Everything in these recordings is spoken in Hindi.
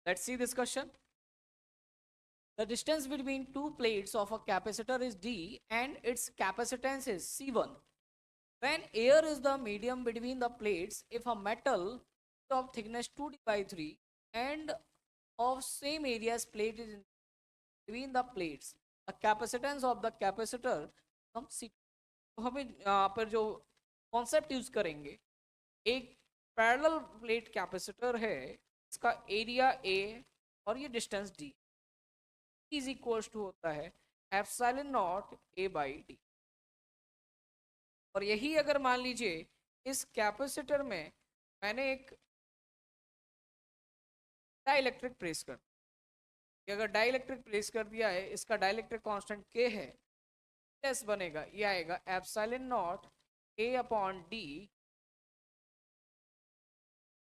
Let's see this question. The distance between two plates of a capacitor is D and its capacitance is C1. When air is the medium between the plates, if a metal of thickness 2D by 3 and of same area as plate is in between the plates, the capacitance of the capacitor becomes C2. तो हमें यहाँ पर जो कॉन्सेप्ट यूज करेंगे, एक पैरेलल प्लेट कैपेसिटर है, इसका एरिया A और ये distance D is equals to होता है epsilon naught A by D। और यही अगर मान लीजिए इस कैपेसिटर में मैंने एक डाइलेक्ट्रिक प्लेस कर, अगर डाइलेक्ट्रिक प्लेस कर दिया है, इसका डाइलेक्ट्रिक कांस्टेंट K है, एस बनेगा, ये आएगा epsilon naught A upon D।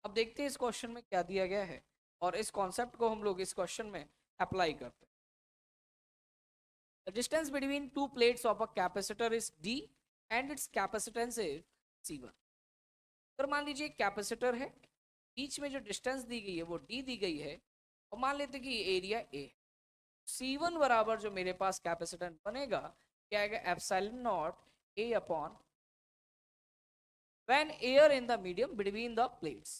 अब देखते हैं इस क्वेश्चन में क्या दिया गया है और इस कॉन्सेप्ट को हम लोग इस क्वेश्चन में अप्लाई करते हैं। The distance between two plates of a capacitor is D and its capacitance is C1। अगर मान लीजिए कैपेसिटर है, बीच में जो डिस्टेंस दी गई है वो D दी गई है, और मान लेते कि एरिया A, C1 बराबर जो मेरे पास कैपेसिटेंस बनेगा क्या आएगा epsilon naught A upon when air in the medium between the plates.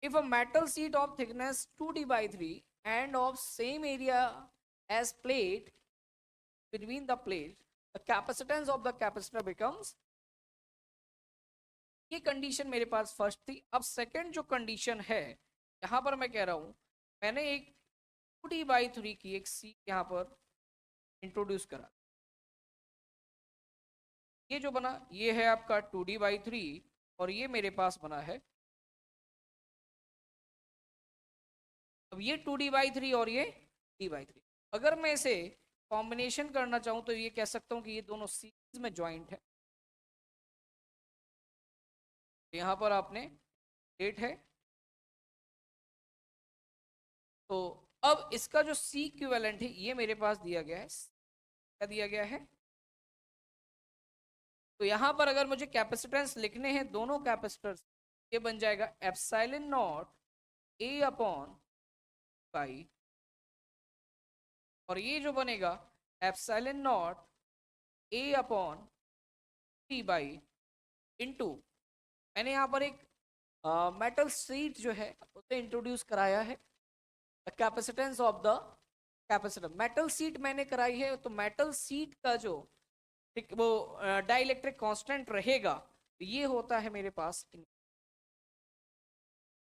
If a metal sheet of thickness 2D by 3 and of same area as plate between the plate, the capacitance of the capacitor becomes। ये कंडीशन मेरे पास फर्स्ट थी। अब सेकंड जो कंडीशन है, यहां पर मैं कह रहा हूं मैंने एक 2D by 3 की एक सी यहां पर इंट्रोड्यूस करा। ये जो बना ये है आपका 2D by 3 और ये मेरे पास बना है, अब ये 2D by 3 और ये D by 3। अगर मैं इसे कॉम्बिनेशन करना चाहूं तो ये कह सकता हूं कि ये दोनों सीरीज में ज्वाइंट है। यहां पर आपने डेट है, तो अब इसका जो सी इक्विवेलेंट है ये मेरे पास दिया गया है, क्या दिया गया है। तो यहां पर अगर मुझे कैपेसिटेंस लिखने हैं दोनों कैपेसिटर्स, ये बन जाएगा epsilon naught A upon pi, और ये जो बनेगा epsilon naught A upon T by into, मैंने यहाँ पर एक मेटल शीट जो है उसे इंट्रोड्यूस कराया है, capacitance of the capacitor. Metal sheet मैंने कराई है, तो मेटल शीट का जो वो डाइलेक्ट्रिक कांस्टेंट रहेगा, ये होता है मेरे पास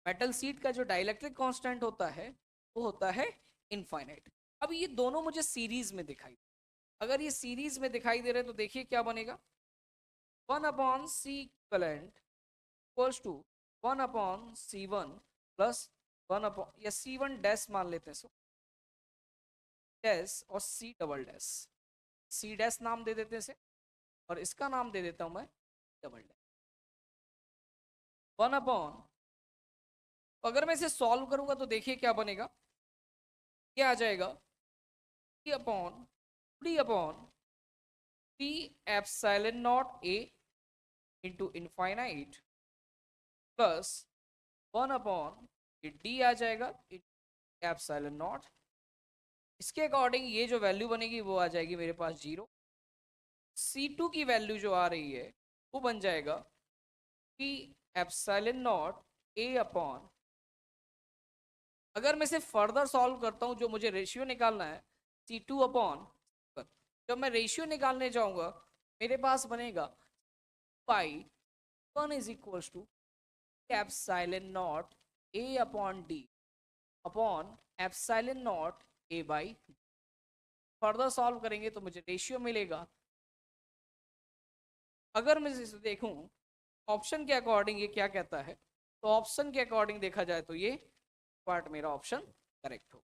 मेटल शीट का जो डाइलेक्ट्रिक कांस्टेंट होता है वो होता है इनफाइनाइट। अब ये दोनों मुझे सीरीज में दिखाई, अगर ये सीरीज में दिखाई दे रहे तो देखिए क्या बनेगा, 1 upon C equivalent equals to 1 upon C1 plus 1 upon या C1 डैश मान लेते हैं, सो डैश और C double dash, C dash नाम दे देते हैं इसे और इसका नाम दे देता हूं मैं डबल डैश। 1 अपॉन, अगर मैं इसे सॉल्व करूंगा तो देखिए क्या बनेगा, क्या आ जाएगा P upon 3 upon P epsilon naught A into infinite plus 1 upon D आ जाएगा एप्सिलॉन नॉट। इसके अकॉर्डिंग ये जो वैल्यू बनेगी वो आ जाएगी मेरे पास 0। C2 की वैल्यू जो आ रही है वो बन जाएगा P epsilon naught A upon, अगर मैं इसे फर्दर सॉल्व करता हूं जो मुझे रेशियो निकालना है C2 अपॉन, जब मैं रेशियो निकालने जाऊंगा मेरे पास बनेगा pi 1 is equal to epsilon naught A upon D upon epsilon naught A by. Further solve करेंगे तो मुझे रेशियो मिलेगा, अगर मैं इसे देखूं ऑप्शन के अकॉर्डिंग ये क्या कहता है, तो ऑप्शन के अकॉर्डिंग देखा जाए तो ये पार्ट मेरा ऑप्शन करेक्ट हो।